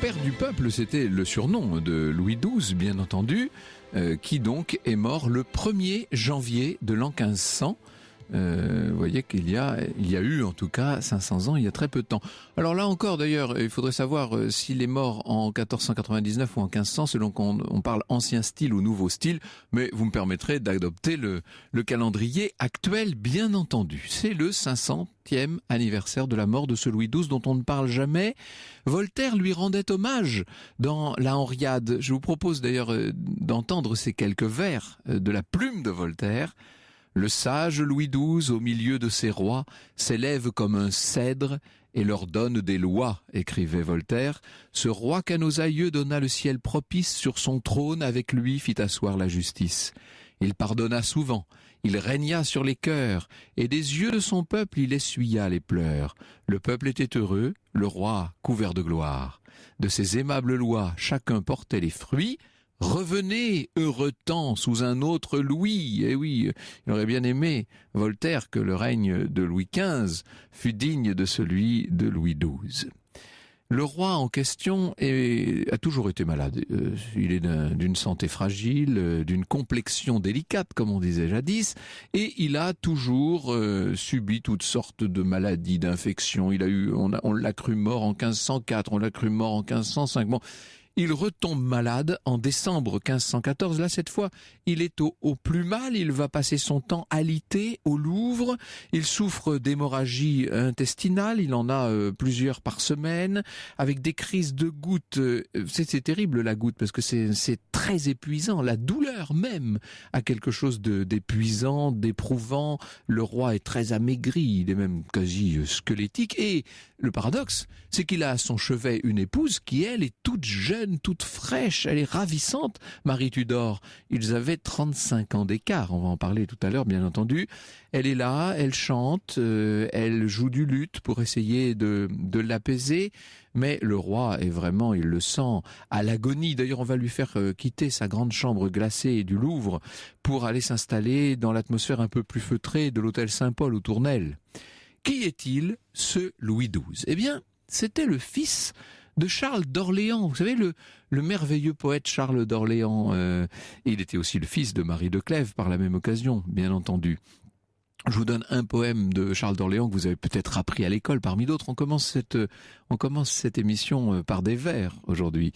père du peuple, c'était le surnom de Louis XII, bien entendu, qui donc est mort le 1er janvier de l'an 1500. Vous voyez qu'il y a eu en tout cas 500 ans, il y a très peu de temps. Alors là encore d'ailleurs, il faudrait savoir s'il est mort en 1499 ou en 1500 selon qu'on parle ancien style ou nouveau style, mais vous me permettrez d'adopter le calendrier actuel bien entendu. C'est le 500e anniversaire de la mort de ce Louis XII dont on ne parle jamais. Voltaire lui rendait hommage dans la Henriade. Je vous propose d'ailleurs d'entendre ces quelques vers de la plume de Voltaire. Le sage Louis XII, au milieu de ses rois, s'élève comme un cèdre et leur donne des lois, écrivait Voltaire. Ce roi qu'à nos aïeux donna le ciel propice, sur son trône avec lui fit asseoir la justice. Il pardonna souvent, il régna sur les cœurs, et des yeux de son peuple il essuya les pleurs. Le peuple était heureux, le roi couvert de gloire. De ses aimables lois, chacun portait les fruits. Revenez, heureux temps, sous un autre Louis. Eh oui, il aurait bien aimé, Voltaire, que le règne de Louis XV fût digne de celui de Louis XII. Le roi en question a toujours été malade. Il est d'une santé fragile, d'une complexion délicate, comme on disait jadis, et il a toujours subi toutes sortes de maladies, d'infections. On l'a cru mort en 1504, on l'a cru mort en 1505. Bon, il retombe malade en décembre 1514. Là, cette fois, il est au plus mal. Il va passer son temps alité au Louvre. Il souffre d'hémorragie intestinale. Il en a plusieurs par semaine, avec des crises de gouttes. C'est terrible, la goutte, parce que c'est très épuisant. La douleur même a quelque chose d'épuisant, d'éprouvant. Le roi est très amaigri. Il est même quasi squelettique. Et le paradoxe, c'est qu'il a à son chevet une épouse qui, elle, est toute jeune, toute fraîche, elle est ravissante, Marie Tudor. Ils avaient 35 ans d'écart, on va en parler tout à l'heure, bien entendu. Elle est là, elle chante, elle joue du luth pour essayer de l'apaiser, mais le roi est vraiment, il le sent, à l'agonie. D'ailleurs, on va lui faire quitter sa grande chambre glacée du Louvre pour aller s'installer dans l'atmosphère un peu plus feutrée de l'hôtel Saint-Paul aux Tournelles. Qui est-il, ce Louis XII ? Eh bien, c'était le fils de Charles d'Orléans. Vous savez, le merveilleux poète Charles d'Orléans. Il était aussi le fils de Marie de Clèves par la même occasion, bien entendu. Je vous donne un poème de Charles d'Orléans que vous avez peut-être appris à l'école parmi d'autres. On commence cette émission par des vers aujourd'hui.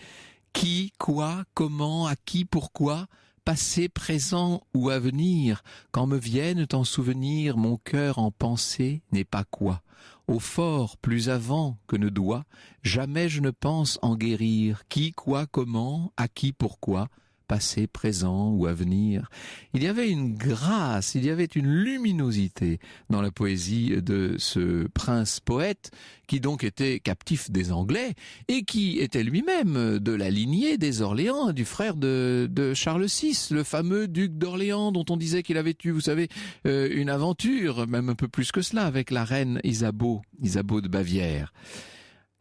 Qui, quoi, comment, à qui, pourquoi ? Passé, présent ou avenir, quand me viennent en souvenir, mon cœur en pensée n'est pas quoi. Au fort, plus avant que ne doit, jamais je ne pense en guérir. Qui, quoi, comment, à qui, pourquoi, passé, présent ou avenir. Il y avait une grâce, il y avait une luminosité dans la poésie de ce prince poète qui donc était captif des Anglais et qui était lui-même de la lignée des Orléans, du frère de Charles VI, le fameux duc d'Orléans dont on disait qu'il avait eu, vous savez, une aventure, même un peu plus que cela, avec la reine Isabeau de Bavière.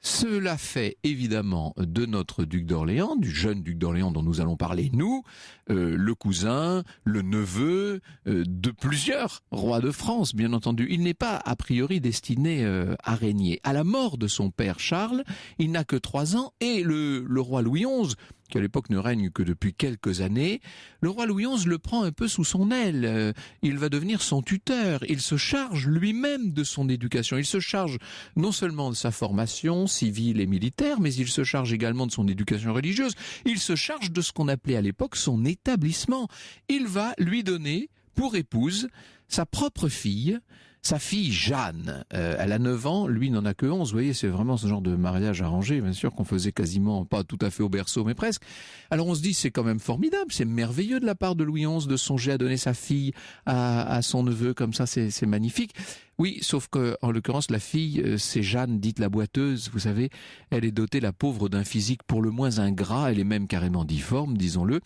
Cela fait évidemment de notre duc d'Orléans, du jeune duc d'Orléans dont nous allons parler nous, le cousin, le neveu de plusieurs rois de France, bien entendu. Il n'est pas a priori destiné à régner. À la mort de son père Charles, il n'a que 3 ans et le roi Louis XI, qui à l'époque ne règne que depuis quelques années, le roi Louis XI le prend un peu sous son aile. Il va devenir son tuteur. Il se charge lui-même de son éducation. Il se charge non seulement de sa formation civile et militaire, mais il se charge également de son éducation religieuse. Il se charge de ce qu'on appelait à l'époque son établissement. Il va lui donner pour épouse sa propre fille, sa fille Jeanne. Elle a 9 ans, lui n'en a que 11. Vous voyez, c'est vraiment ce genre de mariage arrangé, bien sûr, qu'on faisait quasiment, pas tout à fait au berceau, mais presque. Alors on se dit, c'est quand même formidable, c'est merveilleux de la part de Louis XI de songer à donner sa fille à son neveu, comme ça, c'est magnifique. Oui, sauf que, en l'occurrence, la fille, c'est Jeanne, dite la boiteuse, vous savez, elle est dotée, la pauvre, d'un physique pour le moins ingrat, elle est même carrément difforme, disons-le.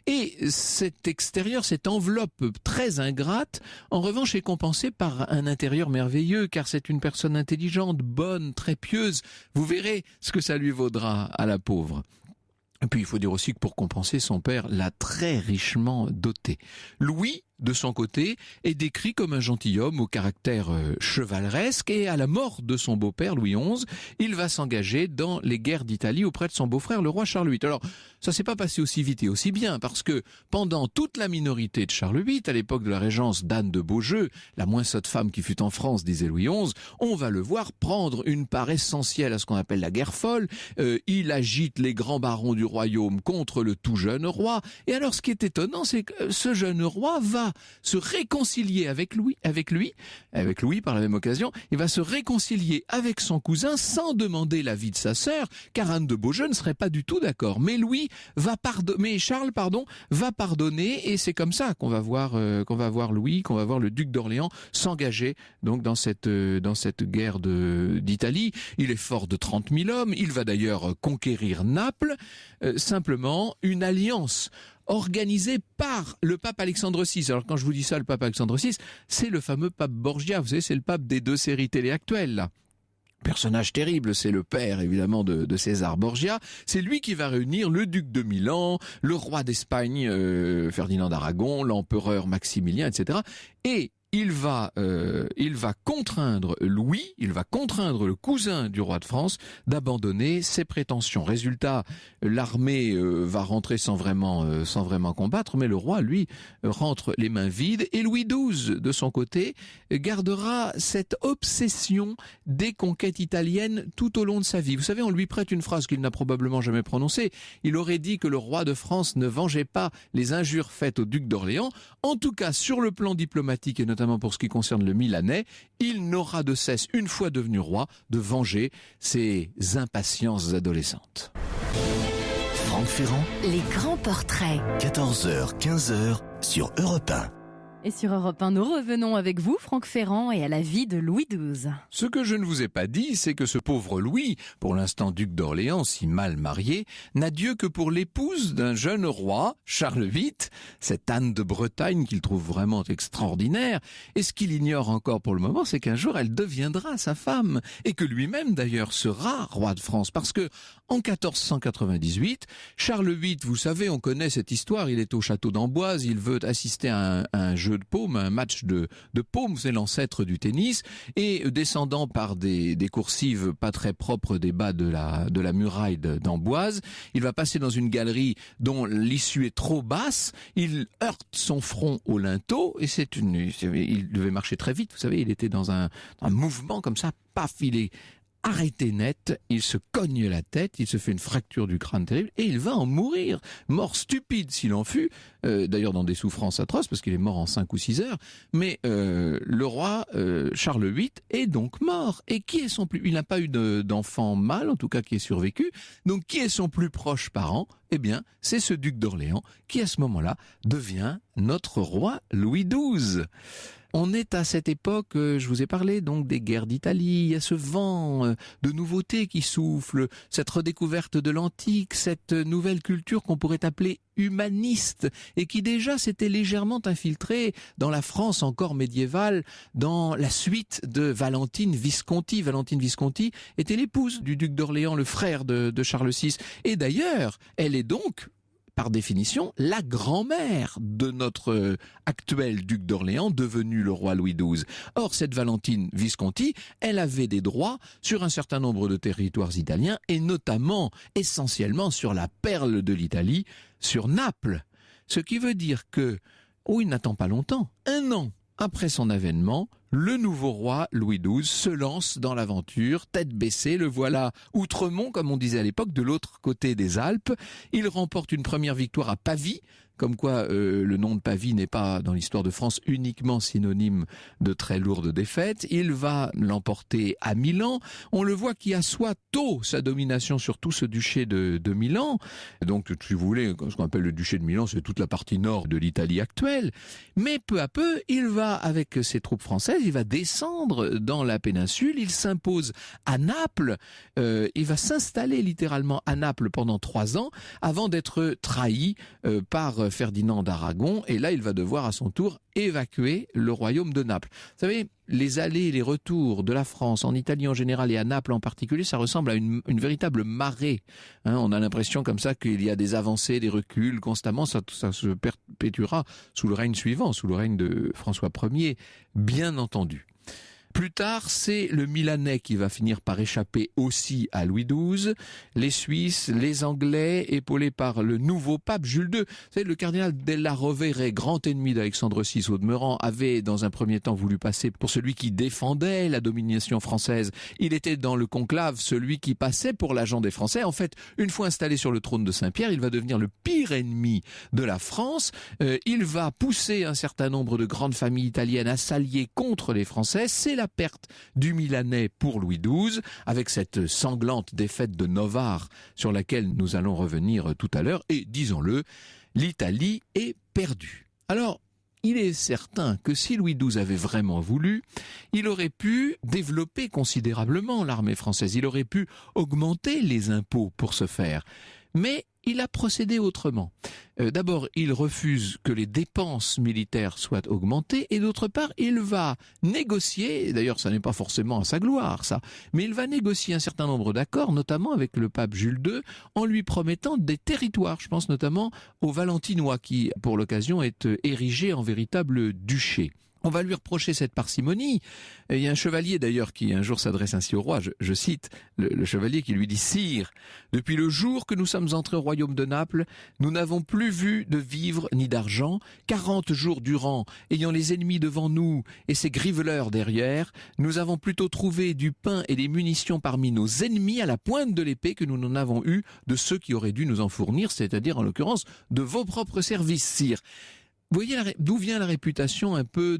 Et cet extérieur, cette enveloppe très ingrate, en revanche, est compensée par un intérieur merveilleux, car c'est une personne intelligente, bonne, très pieuse. Vous verrez ce que ça lui vaudra à la pauvre. Et puis il faut dire aussi que pour compenser, son père l'a très richement doté. Louis de son côté, est décrit comme un gentilhomme au caractère chevaleresque et à la mort de son beau-père Louis XI, il va s'engager dans les guerres d'Italie auprès de son beau-frère le roi Charles VIII. Alors, ça s'est pas passé aussi vite et aussi bien parce que pendant toute la minorité de Charles VIII, à l'époque de la régence d'Anne de Beaujeu, la moins sotte femme qui fut en France, disait Louis XI, on va le voir prendre une part essentielle à ce qu'on appelle la guerre folle. Il agite les grands barons du royaume contre le tout jeune roi. Et alors, ce qui est étonnant, c'est que ce jeune roi va se réconcilier avec Louis par la même occasion, il va se réconcilier avec son cousin sans demander l'avis de sa sœur, car Anne de Beaujeu ne serait pas du tout d'accord. Mais Charles va pardonner, et c'est comme ça qu'on va voir le duc d'Orléans s'engager donc dans cette guerre d'Italie. Il est fort de 30 000 hommes, il va d'ailleurs conquérir Naples, simplement une alliance organisé par le pape Alexandre VI. Alors quand je vous dis ça, le pape Alexandre VI, c'est le fameux pape Borgia, vous savez, c'est le pape des deux séries télé actuelles, là. Personnage terrible, c'est le père évidemment de César Borgia. C'est lui qui va réunir le duc de Milan, le roi d'Espagne Ferdinand d'Aragon, l'empereur Maximilien, etc. Et il va contraindre le cousin du roi de France d'abandonner ses prétentions. Résultat, l'armée va rentrer sans vraiment combattre, mais le roi, lui, rentre les mains vides. Et Louis XII, de son côté, gardera cette obsession des conquêtes italiennes tout au long de sa vie. Vous savez, on lui prête une phrase qu'il n'a probablement jamais prononcée. Il aurait dit que le roi de France ne vengeait pas les injures faites au duc d'Orléans. En tout cas, sur le plan diplomatique et notamment pour ce qui concerne le Milanais, il n'aura de cesse, une fois devenu roi, de venger ses impatiences adolescentes. Franck Ferrand, les grands portraits. 14h, 15h sur Europe 1. Et sur Europe 1, nous revenons avec vous, Franck Ferrand, et à la vie de Louis XII. Ce que je ne vous ai pas dit, c'est que ce pauvre Louis, pour l'instant duc d'Orléans, si mal marié, n'a Dieu que pour l'épouse d'un jeune roi, Charles VIII, cette Anne de Bretagne qu'il trouve vraiment extraordinaire. Et ce qu'il ignore encore pour le moment, c'est qu'un jour elle deviendra sa femme, et que lui-même d'ailleurs sera roi de France, parce que en 1498, Charles VIII, vous savez, on connaît cette histoire, il est au château d'Amboise, il veut assister à un jeu de paume, un match de paume, c'est l'ancêtre du tennis, et descendant par des coursives pas très propres des bas de la muraille d'Amboise, il va passer dans une galerie dont l'issue est trop basse, il heurte son front au linteau, et il devait marcher très vite, vous savez, il était dans un mouvement comme ça, paf, il est arrêté net, il se cogne la tête, il se fait une fracture du crâne terrible et il va en mourir. Mort stupide s'il en fut, d'ailleurs dans des souffrances atroces parce qu'il est mort en 5 ou 6 heures, mais le roi Charles VIII est donc mort. Et qui est son plus... Il n'a pas eu d'enfant mâle, en tout cas qui est survécu, donc qui est son plus proche parent? Eh bien, c'est ce duc d'Orléans qui à ce moment-là devient notre roi Louis XII. On est à cette époque, je vous ai parlé donc des guerres d'Italie, il y a ce vent de nouveautés qui souffle, cette redécouverte de l'antique, cette nouvelle culture qu'on pourrait appeler humaniste et qui déjà s'était légèrement infiltrée dans la France encore médiévale dans la suite de Valentine Visconti. Valentine Visconti était l'épouse du duc d'Orléans, le frère de Charles VI. Et d'ailleurs, elle est donc par définition, la grand-mère de notre actuel duc d'Orléans, devenu le roi Louis XII. Or, cette Valentine Visconti, elle avait des droits sur un certain nombre de territoires italiens, et notamment, essentiellement, sur la perle de l'Italie, sur Naples. Ce qui veut dire que, il n'attend pas longtemps, 1 an après son avènement, le nouveau roi Louis XII se lance dans l'aventure, tête baissée, le voilà outremont, comme on disait à l'époque, de l'autre côté des Alpes. Il remporte une première victoire à Pavie, comme quoi le nom de Pavie n'est pas dans l'histoire de France uniquement synonyme de très lourde défaite. Il va l'emporter à Milan. On le voit qui assoit tôt sa domination sur tout ce duché de Milan. Donc, si vous voulez, ce qu'on appelle le duché de Milan, c'est toute la partie nord de l'Italie actuelle. Mais peu à peu, il va, avec ses troupes françaises, il va descendre dans la péninsule, il s'impose à Naples, il va s'installer littéralement à Naples pendant 3 ans, avant d'être trahi par Ferdinand d'Aragon, et là il va devoir à son tour évacuer le royaume de Naples. Vous savez, les allées et les retours de la France, en Italie en général et à Naples en particulier, ça ressemble à une véritable marée. On a l'impression comme ça qu'il y a des avancées, des reculs constamment. Ça se perpétuera sous le règne suivant, sous le règne de François Ier, bien entendu. Plus tard, c'est le Milanais qui va finir par échapper aussi à Louis XII. Les Suisses, les Anglais, épaulés par le nouveau pape Jules II. Vous savez, le cardinal Della Rovere, grand ennemi d'Alexandre VI au demeurant, avait dans un premier temps voulu passer pour celui qui défendait la domination française. Il était dans le conclave celui qui passait pour l'agent des Français. En fait, une fois installé sur le trône de Saint-Pierre, il va devenir le pire ennemi de la France. Il va pousser un certain nombre de grandes familles italiennes à s'allier contre les Français. C'est la perte du Milanais pour Louis XII, avec cette sanglante défaite de Novare sur laquelle nous allons revenir tout à l'heure. Et disons-le, l'Italie est perdue. Alors, il est certain que si Louis XII avait vraiment voulu, il aurait pu développer considérablement l'armée française. Il aurait pu augmenter les impôts pour ce faire. Mais il a procédé autrement. D'abord, il refuse que les dépenses militaires soient augmentées et d'autre part, il va négocier, d'ailleurs ça n'est pas forcément à sa gloire ça, mais il va négocier un certain nombre d'accords, notamment avec le pape Jules II, en lui promettant des territoires. Je pense notamment au Valentinois qui, pour l'occasion, est érigé en véritable duché. On va lui reprocher cette parcimonie. Il y a un chevalier d'ailleurs qui un jour s'adresse ainsi au roi, je cite le chevalier qui lui dit « Sire, depuis le jour que nous sommes entrés au royaume de Naples, nous n'avons plus vu de vivres ni d'argent. 40 jours durant, ayant les ennemis devant nous et ces griveleurs derrière, nous avons plutôt trouvé du pain et des munitions parmi nos ennemis à la pointe de l'épée que nous n'en avons eu de ceux qui auraient dû nous en fournir, c'est-à-dire en l'occurrence de vos propres services, sire. » Vous voyez d'où vient la réputation un peu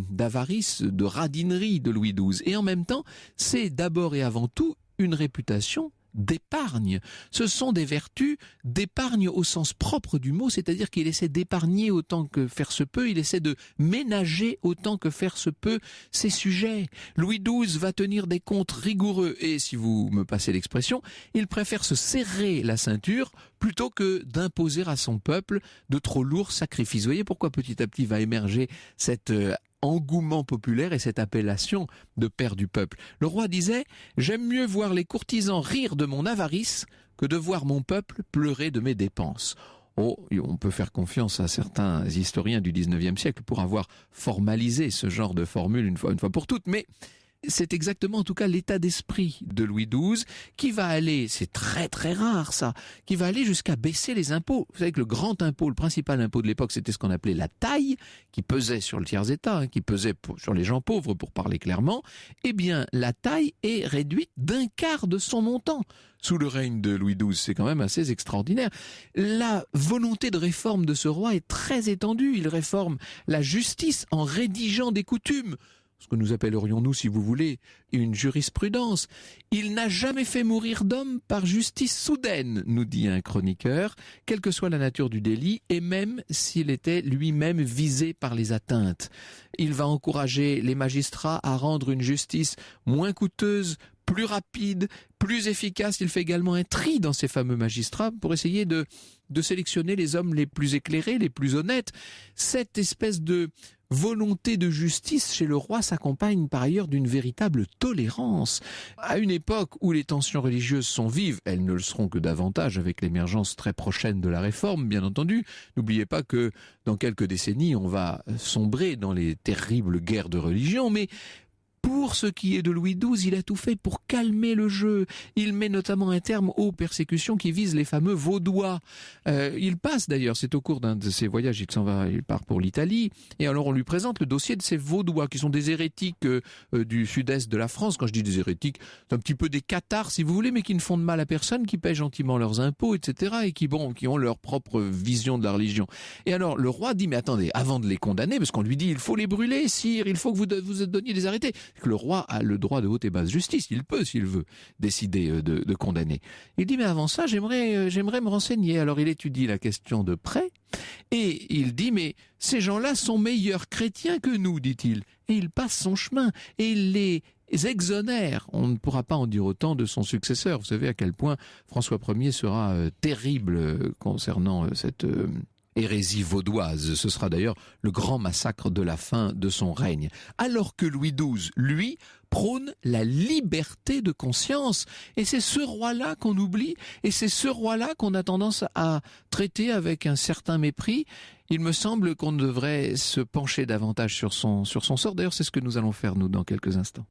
d'avarice, de radinerie de Louis XII. Et en même temps, c'est d'abord et avant tout une réputation d'épargne. Ce sont des vertus d'épargne au sens propre du mot, c'est-à-dire qu'il essaie d'épargner autant que faire se peut, il essaie de ménager autant que faire se peut ses sujets. Louis XII va tenir des comptes rigoureux et, si vous me passez l'expression, il préfère se serrer la ceinture plutôt que d'imposer à son peuple de trop lourds sacrifices. Vous voyez pourquoi petit à petit va émerger cet engouement populaire et cette appellation de père du peuple. Le roi disait « J'aime mieux voir les courtisans rire de mon avarice que de voir mon peuple pleurer de mes dépenses ». Oh, on peut faire confiance à certains historiens du 19e siècle pour avoir formalisé ce genre de formule une fois pour toutes, mais c'est exactement en tout cas l'état d'esprit de Louis XII qui va aller, c'est très très rare ça, qui va aller jusqu'à baisser les impôts. Vous savez que le grand impôt, le principal impôt de l'époque, c'était ce qu'on appelait la taille, qui pesait sur le tiers-état, qui pesait sur les gens pauvres pour parler clairement. Eh bien, la taille est réduite d'un quart de son montant. Sous le règne de Louis XII, c'est quand même assez extraordinaire. La volonté de réforme de ce roi est très étendue. Il réforme la justice en rédigeant des coutumes, ce que nous appellerions, nous, si vous voulez, une jurisprudence. Il n'a jamais fait mourir d'homme par justice soudaine, nous dit un chroniqueur, quelle que soit la nature du délit, et même s'il était lui-même visé par les atteintes. Il va encourager les magistrats à rendre une justice moins coûteuse, plus rapide, plus efficace. Il fait également un tri dans ces fameux magistrats pour essayer de sélectionner les hommes les plus éclairés, les plus honnêtes. Cette espèce de volonté de justice chez le roi s'accompagne par ailleurs d'une véritable tolérance. À une époque où les tensions religieuses sont vives, elles ne le seront que davantage avec l'émergence très prochaine de la Réforme, bien entendu. N'oubliez pas que dans quelques décennies, on va sombrer dans les terribles guerres de religion, mais pour ce qui est de Louis XII, il a tout fait pour calmer le jeu. Il met notamment un terme aux persécutions qui visent les fameux Vaudois. Il passe d'ailleurs, c'est au cours d'un de ses voyages, il part pour l'Italie, et alors on lui présente le dossier de ces Vaudois, qui sont des hérétiques du sud-est de la France. Quand je dis des hérétiques, c'est un petit peu des cathares, si vous voulez, mais qui ne font de mal à personne, qui paient gentiment leurs impôts, etc., et qui ont leur propre vision de la religion. Et alors le roi dit, mais attendez, avant de les condamner, parce qu'on lui dit, il faut les brûler, sire, il faut que vous donniez des arrêtés, que le roi a le droit de haute et basse justice, il peut, s'il veut, décider de condamner. Il dit, mais avant ça, j'aimerais me renseigner. Alors il étudie la question de près, et il dit, mais ces gens-là sont meilleurs chrétiens que nous, dit-il. Et il passe son chemin, et il les exonère. On ne pourra pas en dire autant de son successeur. Vous savez à quel point François Ier sera terrible concernant cette hérésie vaudoise. Ce sera d'ailleurs le grand massacre de la fin de son règne. Alors que Louis XII, lui, prône la liberté de conscience. Et c'est ce roi-là qu'on oublie, et c'est ce roi-là qu'on a tendance à traiter avec un certain mépris. Il me semble qu'on devrait se pencher davantage sur son sort. D'ailleurs, c'est ce que nous allons faire, nous, dans quelques instants.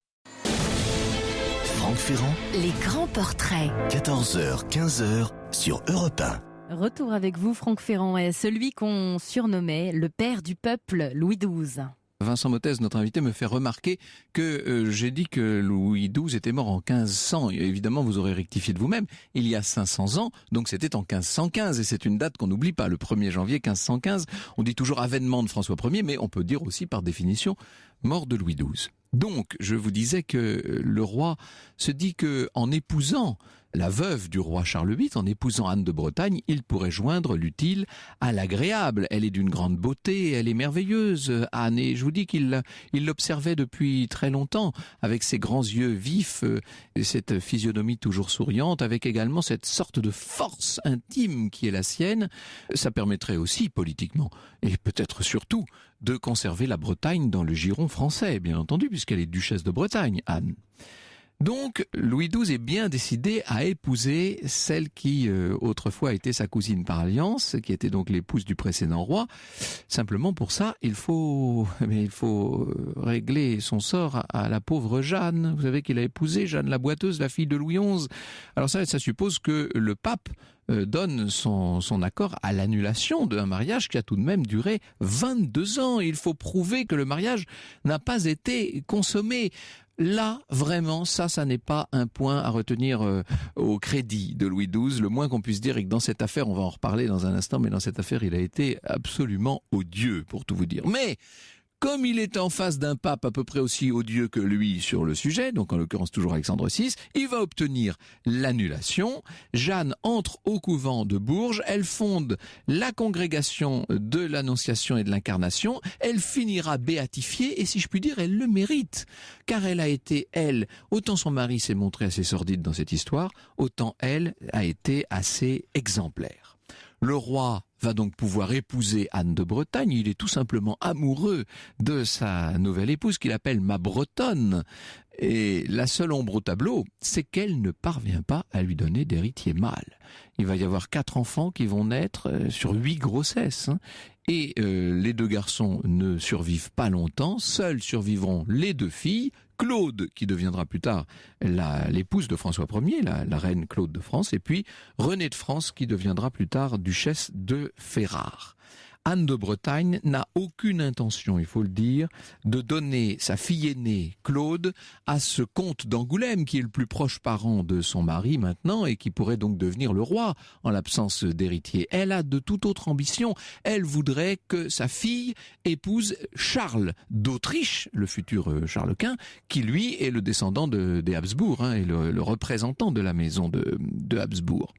Franck Ferrand, Les grands portraits. 14h, 15h sur Europe 1. Retour avec vous, Franck Ferrand, et celui qu'on surnommait le père du peuple, Louis XII. Vincent Mottez, notre invité, me fait remarquer que j'ai dit que Louis XII était mort en 1500. Et évidemment, vous aurez rectifié de vous-même. Il y a 500 ans, donc c'était en 1515. Et c'est une date qu'on n'oublie pas, le 1er janvier 1515. On dit toujours avènement de François Ier, mais on peut dire aussi, par définition, mort de Louis XII. Donc, je vous disais que le roi se dit que en épousant la veuve du roi Charles VIII, en épousant Anne de Bretagne, il pourrait joindre l'utile à l'agréable. Elle est d'une grande beauté, elle est merveilleuse, Anne, et je vous dis qu'il l'observait depuis très longtemps, avec ses grands yeux vifs, cette physionomie toujours souriante, avec également cette sorte de force intime qui est la sienne. Ça permettrait aussi, politiquement, et peut-être surtout, de conserver la Bretagne dans le giron français, bien entendu, puisqu'elle est duchesse de Bretagne, Anne. Donc, Louis XII est bien décidé à épouser celle qui, autrefois, était sa cousine par alliance, qui était donc l'épouse du précédent roi. Simplement, pour ça, il faut régler son sort à la pauvre Jeanne. Vous savez qu'il a épousé Jeanne la Boiteuse, la fille de Louis XI. Alors ça suppose que le pape donne son accord à l'annulation d'un mariage qui a tout de même duré 22 ans. Il faut prouver que le mariage n'a pas été consommé. Là, vraiment, ça n'est pas un point à retenir au crédit de Louis XII. Le moins qu'on puisse dire est que dans cette affaire, on va en reparler dans un instant, mais dans cette affaire, il a été absolument odieux, pour tout vous dire. Mais comme il est en face d'un pape à peu près aussi odieux que lui sur le sujet, donc en l'occurrence toujours Alexandre VI, il va obtenir l'annulation. Jeanne entre au couvent de Bourges, elle fonde la congrégation de l'Annonciation et de l'Incarnation, elle finira béatifiée et si je puis dire, elle le mérite. Car elle a été, elle, autant son mari s'est montré assez sordide dans cette histoire, autant elle a été assez exemplaire. Le roi va donc pouvoir épouser Anne de Bretagne. Il est tout simplement amoureux de sa nouvelle épouse qu'il appelle ma Bretonne. Et la seule ombre au tableau, c'est qu'elle ne parvient pas à lui donner d'héritier mâle. Il va y avoir 4 enfants qui vont naître sur 8 grossesses. Et les 2 garçons ne survivent pas longtemps. Seuls survivront les 2 filles. Claude, qui deviendra plus tard l'épouse de François Ier, la reine Claude de France, et puis Renée de France, qui deviendra plus tard duchesse de Ferrare. Anne de Bretagne n'a aucune intention, il faut le dire, de donner sa fille aînée, Claude, à ce comte d'Angoulême, qui est le plus proche parent de son mari maintenant, et qui pourrait donc devenir le roi, en l'absence d'héritier. Elle a de toute autre ambition. Elle voudrait que sa fille épouse Charles d'Autriche, le futur Charles Quint, qui lui est le descendant des Habsbourg, et le représentant de la maison de Habsbourg.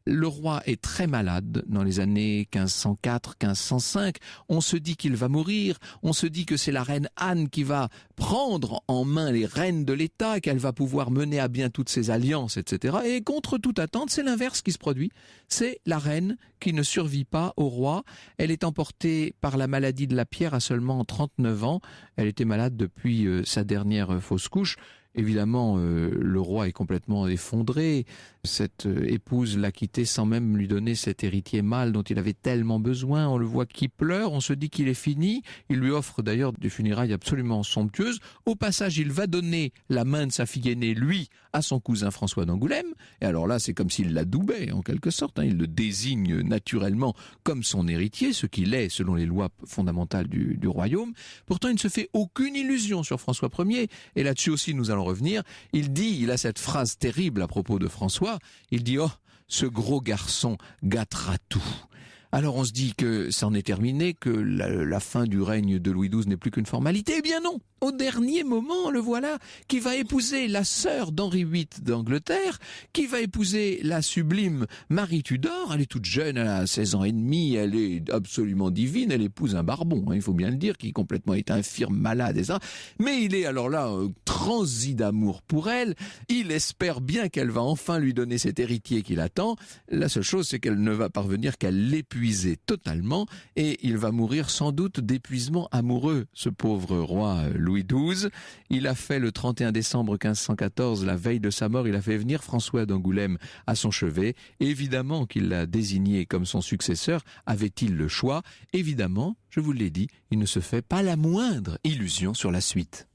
Le roi est très malade dans les années 1504-1505. On se dit qu'il va mourir. On se dit que c'est la reine Anne qui va prendre en main les rênes de l'État, qu'elle va pouvoir mener à bien toutes ses alliances, etc. Et contre toute attente, c'est l'inverse qui se produit. C'est la reine qui ne survit pas au roi. Elle est emportée par la maladie de la pierre à seulement 39 ans. Elle était malade depuis sa dernière fausse couche. Évidemment, le roi est complètement effondré. Cette épouse l'a quitté sans même lui donner cet héritier mâle dont il avait tellement besoin. On le voit qui pleure, on se dit qu'il est fini. Il lui offre d'ailleurs des funérailles absolument somptueuses. Au passage, il va donner la main de sa fille aînée, lui, à son cousin François d'Angoulême. Et alors là, c'est comme s'il l'adoubait, en quelque sorte. Il le désigne naturellement comme son héritier, ce qu'il est selon les lois fondamentales du royaume. Pourtant, il ne se fait aucune illusion sur François Ier. Et là-dessus aussi, nous allons revenir. Il a cette phrase terrible à propos de François. Il dit « Oh, ce gros garçon gâtera tout ». Alors on se dit que c'en est terminé, que la fin du règne de Louis XII n'est plus qu'une formalité. Eh bien non, au dernier moment, le voilà, qui va épouser la sœur d'Henri VIII d'Angleterre, qui va épouser la sublime Marie Tudor. Elle est toute jeune, elle a 16 ans et demi, elle est absolument divine, elle épouse un barbon, il faut bien le dire, qui est complètement infirme, malade et ça. Mais il est alors là transi d'amour pour elle, il espère bien qu'elle va enfin lui donner cet héritier qu'il attend. La seule chose, c'est qu'elle ne va parvenir qu'à l'épuiser épuisé totalement et il va mourir sans doute d'épuisement amoureux, ce pauvre roi Louis XII. Il a fait le 31 décembre 1514, la veille de sa mort, il a fait venir François d'Angoulême à son chevet. Évidemment qu'il l'a désigné comme son successeur. Avait-il le choix? Évidemment, je vous l'ai dit, il ne se fait pas la moindre illusion sur la suite.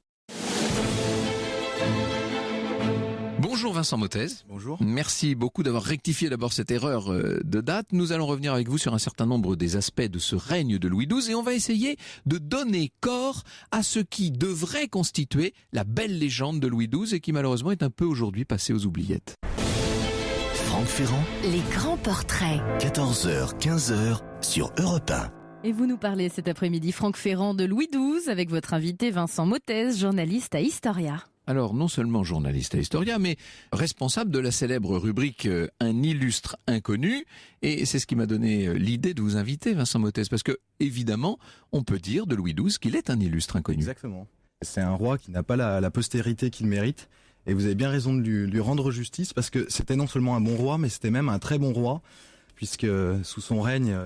Bonjour Vincent Mottez. Bonjour. Merci beaucoup d'avoir rectifié d'abord cette erreur de date. Nous allons revenir avec vous sur un certain nombre des aspects de ce règne de Louis XII et on va essayer de donner corps à ce qui devrait constituer la belle légende de Louis XII et qui malheureusement est un peu aujourd'hui passé aux oubliettes. Franck Ferrand, Les grands portraits. 14h, 15h sur Europe 1. Et vous nous parlez cet après-midi, Franck Ferrand, de Louis XII avec votre invité Vincent Mottez, journaliste à Historia. Alors, non seulement journaliste à Historia, mais responsable de la célèbre rubrique Un illustre inconnu. Et c'est ce qui m'a donné l'idée de vous inviter, Vincent Mottez, parce que, évidemment, on peut dire de Louis XII qu'il est un illustre inconnu. Exactement. C'est un roi qui n'a pas la postérité qu'il mérite. Et vous avez bien raison de lui rendre justice, parce que c'était non seulement un bon roi, mais c'était même un très bon roi, puisque sous son règne,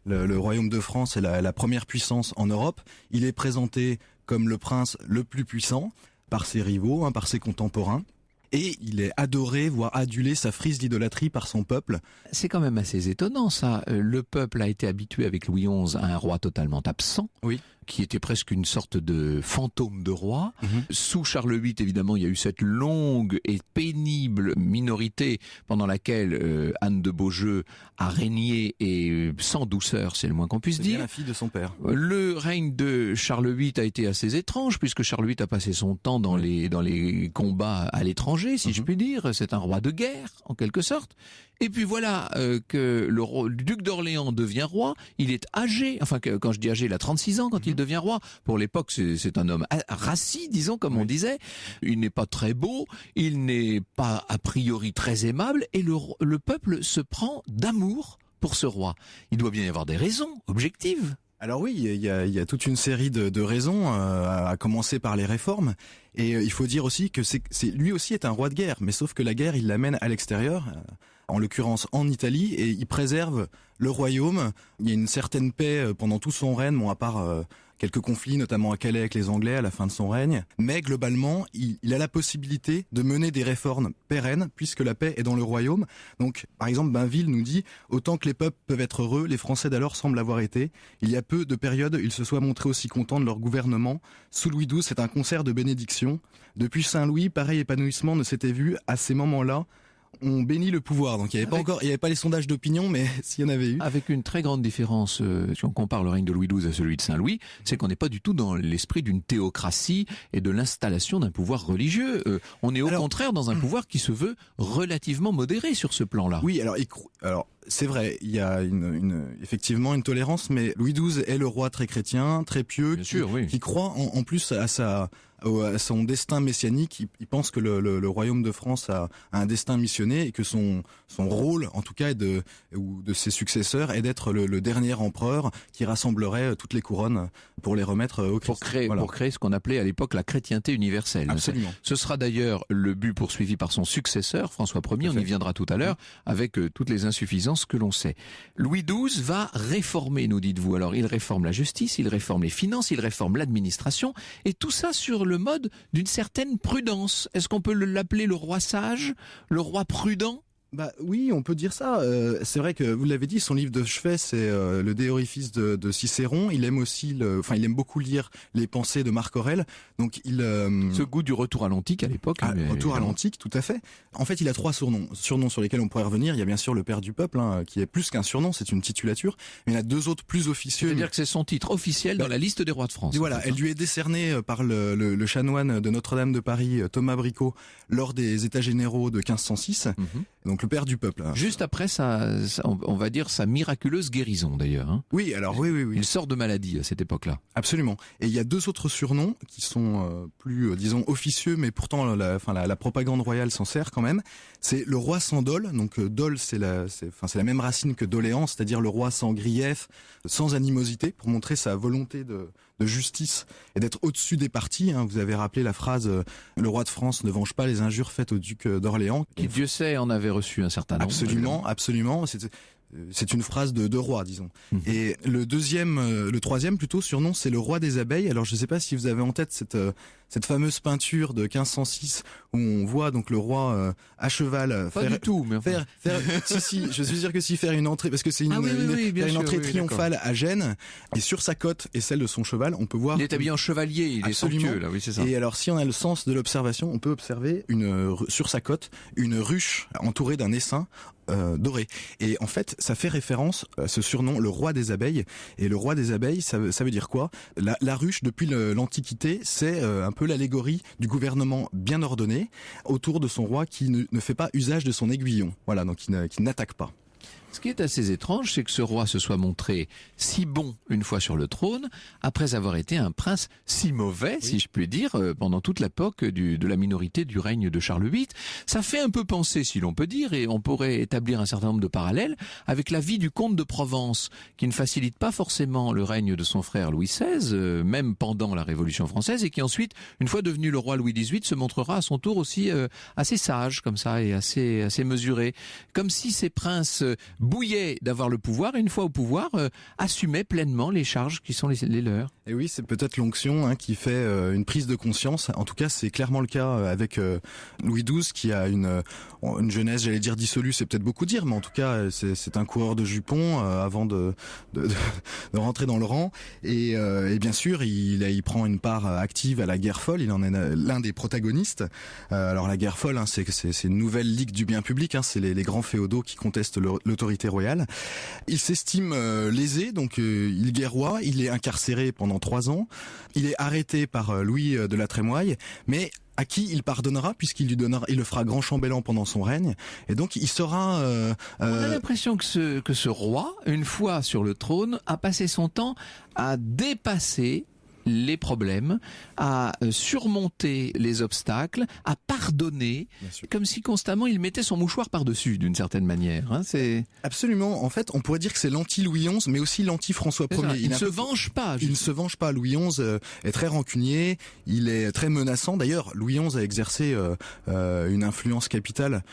le royaume de France est la première puissance en Europe. Il est présenté comme le prince le plus puissant, par ses rivaux, par ses contemporains. Et il est adoré, voire adulé, sa frise d'idolâtrie par son peuple. C'est quand même assez étonnant, ça. Le peuple a été habitué avec Louis XI à un roi totalement absent. Oui. Qui était presque une sorte de fantôme de roi. Sous Charles VIII, évidemment, il y a eu cette longue et pénible minorité pendant laquelle Anne de Beaujeu a régné et sans douceur, c'est le moins qu'on puisse C'est dire. bien la fille de son père. Le règne de Charles VIII a été assez étrange puisque Charles VIII a passé son temps dans les combats à l'étranger, si je puis dire. C'est un roi de guerre, en quelque sorte. Et puis voilà que le duc d'Orléans devient roi. Il est âgé, enfin quand je dis âgé, il a 36 ans quand il devient roi. Pour l'époque, c'est un homme rassis, disons, comme on disait. Il n'est pas très beau, il n'est pas a priori très aimable, et le peuple se prend d'amour pour ce roi. Il doit bien y avoir des raisons objectives. Alors oui, il y a toute une série de raisons, à commencer par les réformes. Et il faut dire aussi que lui aussi est un roi de guerre, mais sauf que la guerre, il l'amène à l'extérieur, en l'occurrence en Italie, et il préserve le royaume. Il y a une certaine paix pendant tout son règne, bon, à part quelques conflits, notamment à Calais avec les Anglais à la fin de son règne. Mais globalement, il a la possibilité de mener des réformes pérennes, puisque la paix est dans le royaume. Donc, par exemple, Bainville nous dit « Autant que les peuples peuvent être heureux, les Français d'alors semblent l'avoir été. Il y a peu de périodes où ils se soient montrés aussi contents de leur gouvernement. Sous Louis XII, c'est un concert de bénédiction. Depuis Saint-Louis, pareil épanouissement ne s'était vu à ces moments-là. On bénit le pouvoir. » Donc il n'y avait pas les sondages d'opinion, mais s'il y en avait eu. Avec une très grande différence, si on compare le règne de Louis XII à celui de Saint-Louis, c'est qu'on n'est pas du tout dans l'esprit d'une théocratie et de l'installation d'un pouvoir religieux. On est au contraire dans un pouvoir qui se veut relativement modéré sur ce plan-là. Oui, alors c'est vrai, il y a effectivement une tolérance, mais Louis XII est le roi très chrétien, très pieux, qui croit en plus à son destin messianique. Il pense que le royaume de France a un destin missionné et que son rôle, en tout cas, ou de ses successeurs, est d'être le dernier empereur qui rassemblerait toutes les couronnes pour les remettre au Christ. Pour créer ce qu'on appelait à l'époque la chrétienté universelle. Absolument. Ce sera d'ailleurs le but poursuivi par son successeur, François Ier, on y viendra tout à l'heure, avec toutes les insuffisances que l'on sait. Louis XII va réformer, nous dites-vous. Alors, il réforme la justice, il réforme les finances, il réforme l'administration, et tout ça sur le mode d'une certaine prudence. Est-ce qu'on peut l'appeler le roi sage, le roi prudent ? Bah oui, on peut dire ça. C'est vrai que vous l'avez dit, son livre de chevet, c'est le De Orifice de Cicéron. Il aime aussi, il aime beaucoup lire les pensées de Marc Aurèle. Donc ce goût du retour à l'antique à l'époque. Retour à l'antique, tout à fait. En fait, il a 3 surnoms sur lesquels on pourrait revenir. Il y a bien sûr le père du peuple, qui est plus qu'un surnom, c'est une titulature. Mais il y en a 2 autres plus officieux. C'est-à-dire que c'est son titre officiel dans la liste des rois de France. Et voilà, elle lui est décernée par le chanoine de Notre-Dame de Paris, Thomas Bricot, lors des États généraux de 1506. Donc le père du peuple. Juste après on va dire sa miraculeuse guérison d'ailleurs. Oui, alors oui. Il sort de maladie à cette époque-là. Absolument. Et il y a 2 autres surnoms qui sont plus, disons, officieux, mais pourtant la propagande royale s'en sert quand même. C'est le roi sans dol. Donc dol, c'est la même racine que doléance, c'est-à-dire le roi sans grief, sans animosité, pour montrer sa volonté de justice et d'être au-dessus des partis. Vous avez rappelé la phrase « Le roi de France ne venge pas les injures faites au duc d'Orléans ». Qui, Dieu sait, en avait reçu un certain nombre. Absolument. c'est une phrase de roi, disons. Et le troisième plutôt surnom, c'est le roi des abeilles. Alors je ne sais pas si vous avez en tête cette fameuse peinture de 1506 où on voit donc le roi à cheval Pas du tout, mais enfin... si, je suis sûr que si, faire une entrée, parce que c'est une entrée triomphale à Gênes, et sur sa cote et celle de son cheval, on peut voir... Il est habillé en chevalier, il est somptueux, là, oui, c'est ça. Et alors, si on a le sens de l'observation, on peut observer sur sa cote une ruche entourée d'un essaim doré. Et en fait, ça fait référence à ce surnom, le roi des abeilles. Et le roi des abeilles, ça veut dire quoi ? La ruche, depuis l'Antiquité, c'est un peu l'allégorie du gouvernement bien ordonné autour de son roi qui ne fait pas usage de son aiguillon. Voilà, donc qui n'attaque pas. Ce qui est assez étrange, c'est que ce roi se soit montré si bon une fois sur le trône, après avoir été un prince si mauvais, si je puis dire, pendant toute l'époque de la minorité du règne de Charles VIII. Ça fait un peu penser, si l'on peut dire, et on pourrait établir un certain nombre de parallèles avec la vie du comte de Provence, qui ne facilite pas forcément le règne de son frère Louis XVI, même pendant la Révolution française, et qui ensuite, une fois devenu le roi Louis XVIII, se montrera à son tour aussi assez sage, comme ça, et assez mesuré. Comme si ces princes bouillait d'avoir le pouvoir, et une fois au pouvoir, assumait pleinement les charges qui sont les leurs. Et oui, c'est peut-être l'onction qui fait une prise de conscience. En tout cas, c'est clairement le cas avec Louis XII, qui a une jeunesse, j'allais dire dissolue, c'est peut-être beaucoup dire, mais en tout cas, c'est un coureur de jupons avant de rentrer dans le rang. Et bien sûr, il prend une part active à la guerre folle. Il en est l'un des protagonistes. Alors la guerre folle, c'est une nouvelle ligue du bien public. C'est les grands féodaux qui contestent l'autorité royale. Il s'estime lésé, donc il guerroie. Il est incarcéré pendant 3 ans. Il est arrêté par Louis de la Trémoille, mais à qui il pardonnera, puisqu'il il le fera grand chambellan pendant son règne, et donc il sera... On a l'impression que ce roi, une fois sur le trône, a passé son temps à dépasser les problèmes, à surmonter les obstacles, à pardonner, comme si constamment il mettait son mouchoir par-dessus, d'une certaine manière. C'est... Absolument. En fait, on pourrait dire que c'est l'anti-Louis XI, mais aussi l'anti-François Ier. Il ne se venge pas. Il ne se venge pas. Louis XI est très rancunier, il est très menaçant. D'ailleurs, Louis XI a exercé une influence capitale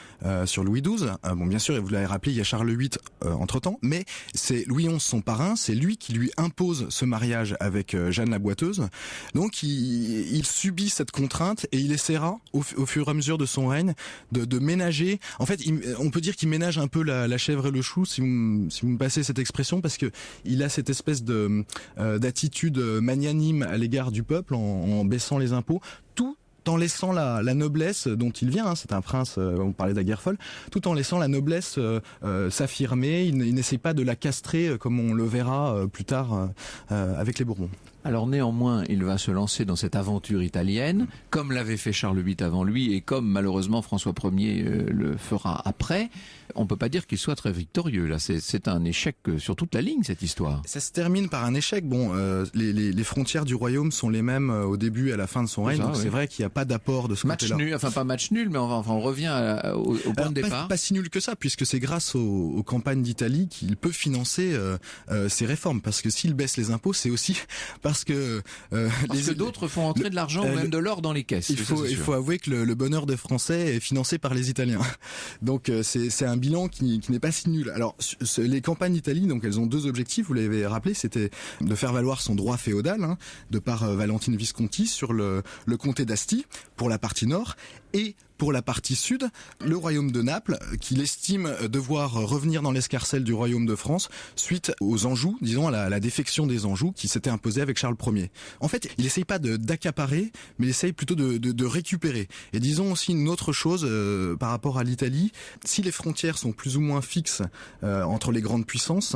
sur Louis XII. Bon, bien sûr, vous l'avez rappelé, il y a Charles VIII entre-temps, mais c'est Louis XI son parrain, c'est lui qui lui impose ce mariage avec Jeanne la Boiteuse. Donc il subit cette contrainte et il essaiera au fur et à mesure de son règne de ménager. En fait, on peut dire qu'il ménage un peu la chèvre et le chou, si vous me passez cette expression, parce que il a cette espèce d'attitude magnanime à l'égard du peuple en baissant les impôts, tout en laissant la noblesse dont il vient, c'est un prince, on parlait de la guerre folle, tout en laissant la noblesse s'affirmer. Il n'essaie pas de la castrer comme on le verra plus tard avec les Bourbons. Alors néanmoins, il va se lancer dans cette aventure italienne, comme l'avait fait Charles VIII avant lui et comme malheureusement François Ier le fera après. On peut pas dire qu'il soit très victorieux. Là, c'est un échec sur toute la ligne, cette histoire. Ça se termine par un échec. Bon, les frontières du royaume sont les mêmes au début et à la fin de son règne. Donc c'est vrai qu'il n'y a pas d'apport de ce côté-là. Match nul, enfin pas match nul, mais on revient au point de départ. Pas si nul que ça, puisque c'est grâce aux campagnes d'Italie qu'il peut financer ses réformes. Parce que s'il baisse les impôts, c'est aussi parce que d'autres font entrer de l'argent ou même de l'or dans les caisses. Il faut avouer que le bonheur des Français est financé par les Italiens. Donc c'est un bilan qui n'est pas si nul. Alors les campagnes d'Italie, donc elles ont 2 objectifs, vous l'avez rappelé, c'était de faire valoir son droit féodal, de par Valentine Visconti sur le comté d'Asti pour la partie nord, et pour la partie sud, le royaume de Naples, qu'il estime devoir revenir dans l'escarcelle du royaume de France suite aux Anjou, disons à la défection des Anjou qui s'était imposée avec Charles Ier. En fait, il essaye pas d'accaparer, mais il essaye plutôt de récupérer. Et disons aussi une autre chose par rapport à l'Italie, si les frontières sont plus ou moins fixes entre les grandes puissances,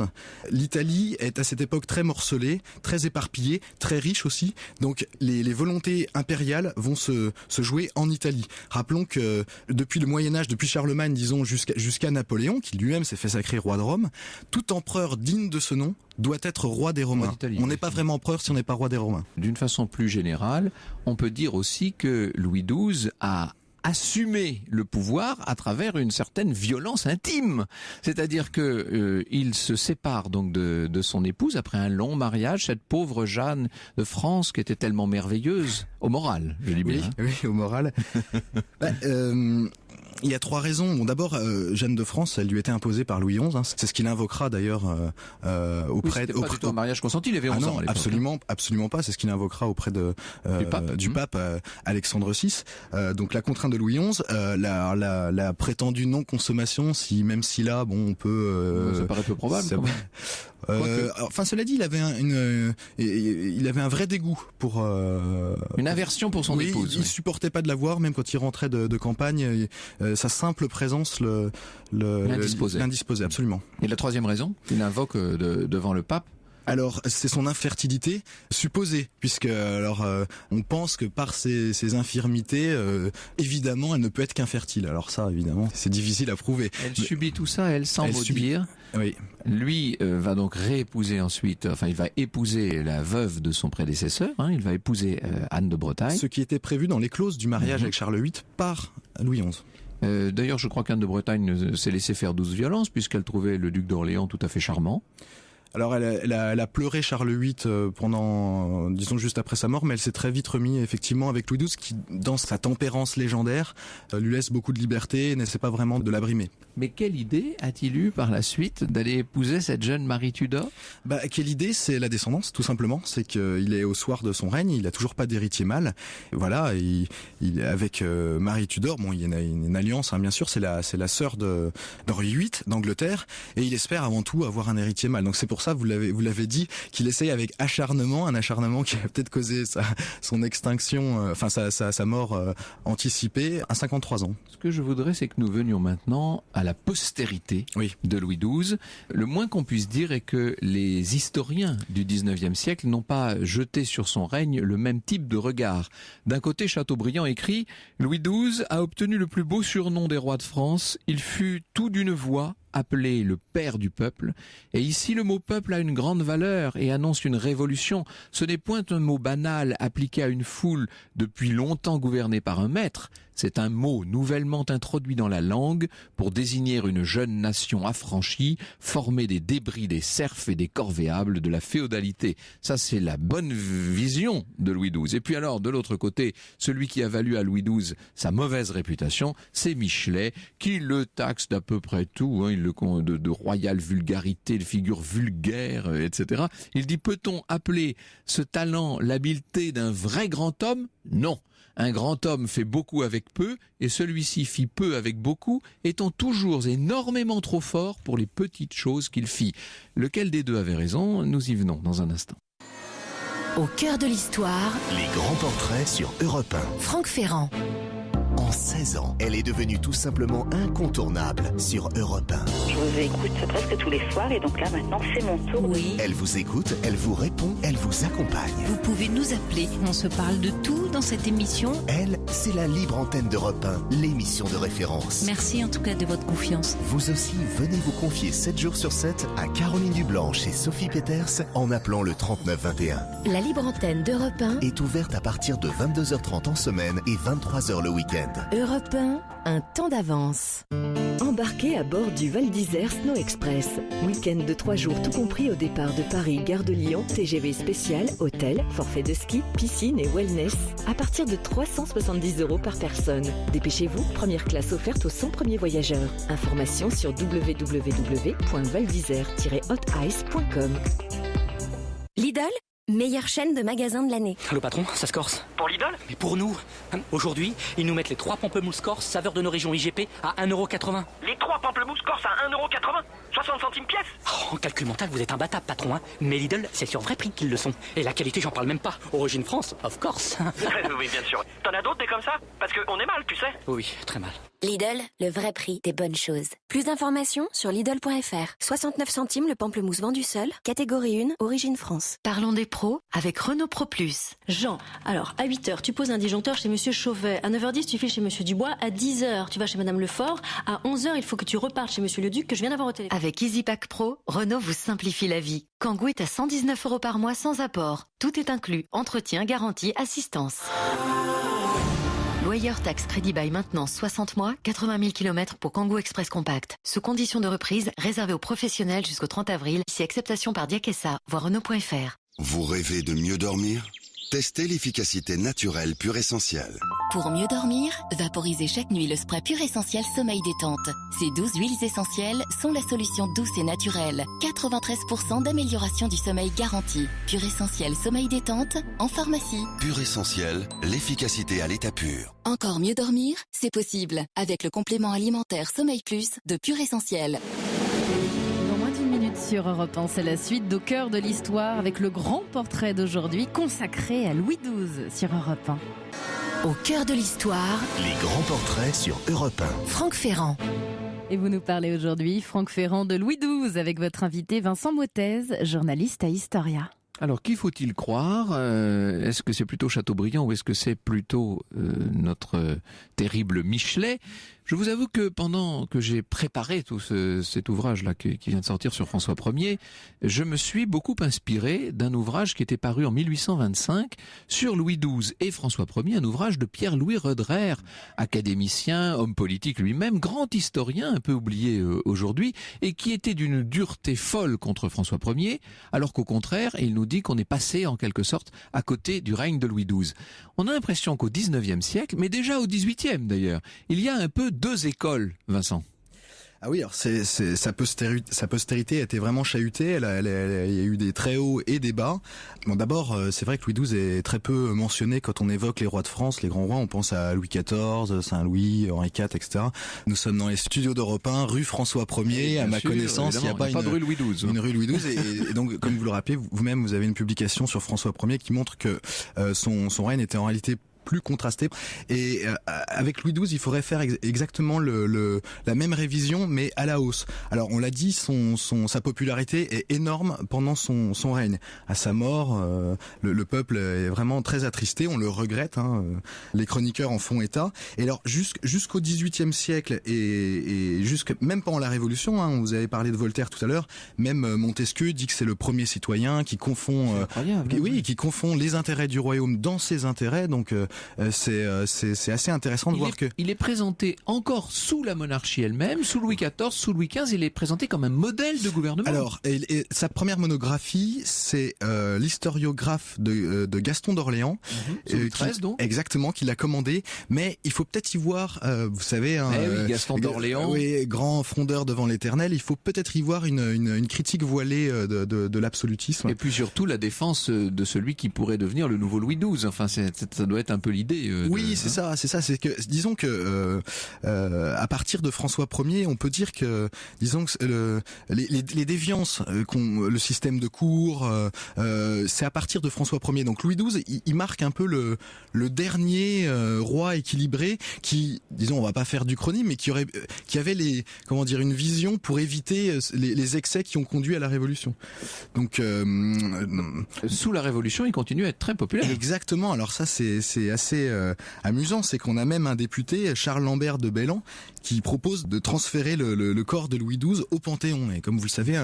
l'Italie est à cette époque très morcelée, très éparpillée, très riche aussi. Donc les volontés impériales vont se jouer en Italie. Rappelons que depuis le Moyen-Âge, depuis Charlemagne, disons, jusqu'à Napoléon, qui lui-même s'est fait sacrer roi de Rome, tout empereur digne de ce nom doit être roi des Romains. On n'est pas vraiment empereur si on n'est pas roi des Romains. D'une façon plus générale, on peut dire aussi que Louis XII a assumer le pouvoir à travers une certaine violence intime. C'est-à-dire que il se sépare donc de son épouse après un long mariage, cette pauvre Jeanne de France qui était tellement merveilleuse, au moral, je dis bien. Oui, au moral. Il y a 3 raisons. Bon, d'abord, Jeanne de France, elle lui était imposée par Louis XI. Hein. C'est ce qu'il invoquera d'ailleurs auprès c'était pas du tout un mariage consenti. Il avait 11 ans à l'époque. Absolument pas. C'est ce qu'il invoquera auprès du pape Alexandre VI. Donc la contrainte de Louis XI, la prétendue non-consommation, même si là, bon, on peut. Ça paraît peu probable. Enfin, cela dit, il avait un vrai dégoût pour. Une aversion pour son épouse. Il supportait pas de la voir, même quand il rentrait de campagne. Sa simple présence l'indisposait, absolument. Et la 3e raison, il invoque devant le pape. Alors, c'est son infertilité supposée, puisque on pense que par ses infirmités, évidemment, elle ne peut être qu'infertile. Alors ça, évidemment, c'est difficile à prouver. Elle subit tout ça, elle s'en maudire. Oui. Lui va donc réépouser ensuite, il va épouser la veuve de son prédécesseur, il va épouser Anne de Bretagne. Ce qui était prévu dans les clauses du mariage avec Charles VIII par Louis XI. D'ailleurs, je crois qu'Anne de Bretagne s'est laissé faire douce violence, puisqu'elle trouvait le duc d'Orléans tout à fait charmant. Alors elle a pleuré Charles VIII pendant, disons juste après sa mort, mais elle s'est très vite remise effectivement avec Louis XII qui, dans sa tempérance légendaire, lui laisse beaucoup de liberté et n'essaie pas vraiment de la brimer. Mais quelle idée a-t-il eu par la suite d'aller épouser cette jeune Marie Tudor ? Quelle idée ? C'est la descendance, tout simplement. C'est qu'il est au soir de son règne, il a toujours pas d'héritier mâle. Voilà, il avec Marie Tudor, bon, il y a une alliance, bien sûr, c'est la sœur d'Henri VIII d'Angleterre, et il espère avant tout avoir un héritier mâle. Donc c'est pour ça, vous l'avez dit, qu'il essaye avec acharnement, un acharnement qui a peut-être causé son extinction, sa mort anticipée à 53 ans. Ce que je voudrais, c'est que nous venions maintenant à la postérité de Louis XII. Le moins qu'on puisse dire est que les historiens du 19e siècle n'ont pas jeté sur son règne le même type de regard. D'un côté, Chateaubriand écrit « Louis XII a obtenu le plus beau surnom des rois de France. Il fut tout d'une voix appelé le père du peuple. Et ici, le mot peuple a une grande valeur et annonce une révolution. Ce n'est point un mot banal appliqué à une foule depuis longtemps gouvernée par un maître. C'est un mot nouvellement introduit dans la langue pour désigner une jeune nation affranchie, formée des débris des serfs et des corvéables de la féodalité. Ça, c'est la bonne vision de Louis XII. Et puis alors, de l'autre côté, celui qui a valu à Louis XII sa mauvaise réputation, c'est Michelet, qui le taxe d'à peu près tout, de royale vulgarité, de figure vulgaire, etc. Il dit, peut-on appeler ce talent l'habileté d'un vrai grand homme ? Non. Un grand homme fait beaucoup avec peu, et celui-ci fit peu avec beaucoup, étant toujours énormément trop fort pour les petites choses qu'il fit. Lequel des deux avait raison ? Nous y venons dans un instant. Au cœur de l'histoire, les grands portraits sur Europe 1. Franck Ferrand. En 16 ans, elle est devenue tout simplement incontournable sur Europe 1. Je vous écoute presque tous les soirs et donc là maintenant c'est mon tour. Oui. Elle vous écoute, elle vous répond, elle vous accompagne. Vous pouvez nous appeler, on se parle de tout dans cette émission. Elle, c'est la libre antenne d'Europe 1, l'émission de référence. Merci en tout cas de votre confiance. Vous aussi, venez vous confier 7 jours sur 7 à Caroline Dublanche et Sophie Peters en appelant le 3921. La libre antenne d'Europe 1 est ouverte à partir de 22h30 en semaine et 23h le week-end. Europe 1, un temps d'avance. Embarquez à bord du Val d'Isère Snow Express. Week-end de 3 jours tout compris au départ de Paris, gare de Lyon, TGV spécial, hôtel, forfait de ski, piscine et wellness à partir de 370 € par personne. Dépêchez-vous, première classe offerte aux 100 premiers voyageurs. Informations sur www.valdisère-hotice.com. Lidl, meilleure chaîne de magasins de l'année. Le patron, ça se corse. Pour Lidl ? Mais pour nous. Aujourd'hui, ils nous mettent les 3 pamplemousses corse, saveur de nos régions IGP, à 1,80 €. Les 3 pamplemousses corse à 1,80 €, 60 centimes pièce. En calcul mental, vous êtes imbattable, patron. Mais Lidl, c'est sur vrai prix qu'ils le sont. Et la qualité, j'en parle même pas. Origine France, of course. Oui, bien sûr. T'en as d'autres des comme ça ? Parce qu'on est mal, tu sais. Oui, très mal. Lidl, le vrai prix des bonnes choses. Plus d'informations sur Lidl.fr. 69 centimes le pamplemousse vendu seul. Catégorie 1, origine France. Parlons des pros avec Renault Pro Plus. Jean, alors à 8h, tu poses un disjoncteur chez Monsieur Chauvet. À 9h10, tu files chez Monsieur Dubois. À 10h, tu vas chez Madame Lefort. À 11h, il faut que tu repartes chez Monsieur Leduc que je viens d'avoir au téléphone. Avec EasyPack Pro, Renault vous simplifie la vie. Kangoo est à 119 € par mois sans apport. Tout est inclus. Entretien, garantie, assistance. Loyer taxe crédit by maintenance 60 mois, 80 000 km pour Kangoo Express Compact. Sous condition de reprise, réservé aux professionnels jusqu'au 30 avril, si acceptation par Diakessa, voir Renault.fr. Vous rêvez de mieux dormir ? Testez l'efficacité naturelle Pure Essentiel. Pour mieux dormir, vaporisez chaque nuit le spray Pure Essentiel Sommeil Détente. Ces 12 huiles essentielles sont la solution douce et naturelle. 93% d'amélioration du sommeil garantie. Pure Essentiel Sommeil Détente, en pharmacie. Pure Essentiel, l'efficacité à l'état pur. Encore mieux dormir, c'est possible avec le complément alimentaire Sommeil Plus de Pure Essentiel. Sur Europe 1, c'est la suite d'Au cœur de l'histoire avec le grand portrait d'aujourd'hui consacré à Louis XII sur Europe 1. Au cœur de l'histoire, les grands portraits sur Europe 1. Franck Ferrand. Et vous nous parlez aujourd'hui, Franck Ferrand, de Louis XII avec votre invité Vincent Mottez, journaliste à Historia. Alors, qui faut-il croire ? Est-ce que c'est plutôt Chateaubriand ou est-ce que c'est plutôt notre terrible Michelet ? Je vous avoue que pendant que j'ai préparé tout cet ouvrage-là qui vient de sortir sur François Ier, je me suis beaucoup inspiré d'un ouvrage qui était paru en 1825 sur Louis XII et François Ier, un ouvrage de Pierre-Louis Roederer, académicien, homme politique lui-même, grand historien, un peu oublié aujourd'hui, et qui était d'une dureté folle contre François Ier, alors qu'au contraire, il nous dit qu'on est passé en quelque sorte à côté du règne de Louis XII. On a l'impression qu'au XIXe siècle, mais déjà au XVIIIe d'ailleurs, il y a un peu deux écoles, Vincent. Ah oui, alors sa postérité a été vraiment chahutée. Il y a eu des très hauts et des bas. Bon, d'abord, c'est vrai que Louis XII est très peu mentionné quand on évoque les rois de France, les grands rois. On pense à Louis XIV, Saint-Louis, Henri IV, etc. Nous sommes dans les studios d'Europe 1, rue François Ier. À ma connaissance, il n'y a pas de rue Louis XII. Une rue Louis XII. Et donc, comme vous le rappelez, vous-même, vous avez une publication sur François Ier qui montre que son règne était en réalité plus contrasté. Et avec Louis XII, il faudrait faire exactement la même révision, mais à la hausse. Alors, on l'a dit, sa popularité est énorme pendant son règne. À sa mort, le peuple est vraiment très attristé. On le regrette. Les chroniqueurs en font état. Et alors, jusqu'au XVIIIe siècle et même pendant la Révolution, vous avez parlé de Voltaire tout à l'heure. Même Montesquieu dit que c'est le premier citoyen qui confond, qui confond les intérêts du royaume dans ses intérêts. Donc c'est assez intéressant de voir que il est présenté encore sous la monarchie elle-même, sous Louis XIV, sous Louis XV, il est présenté comme un modèle de gouvernement. Alors, et sa première monographie, c'est l'historiographe de Gaston d'Orléans, Louis XIII donc. Exactement, qui l'a commandé. Mais il faut peut-être y voir, vous savez, Gaston d'Orléans, grand frondeur devant l'Éternel. Il faut peut-être y voir une critique voilée de l'absolutisme. Et puis surtout la défense de celui qui pourrait devenir le nouveau Louis XII. Enfin, ça doit être un peu l'idée. Oui, c'est ça. C'est que, disons que à partir de François Ier, on peut dire que, disons que les déviances qu'ont le système de cour, c'est à partir de François Ier. Donc Louis XII, il marque un peu le dernier roi équilibré qui, disons, on va pas faire d'Uchronie, mais qui avait une vision pour éviter les excès qui ont conduit à la Révolution. Donc sous la Révolution, il continue à être très populaire. Exactement. Alors ça, c'est assez amusant, c'est qu'on a même un député, Charles Lambert de Bellan, qui propose de transférer le corps de Louis XII au Panthéon. Et comme vous le savez,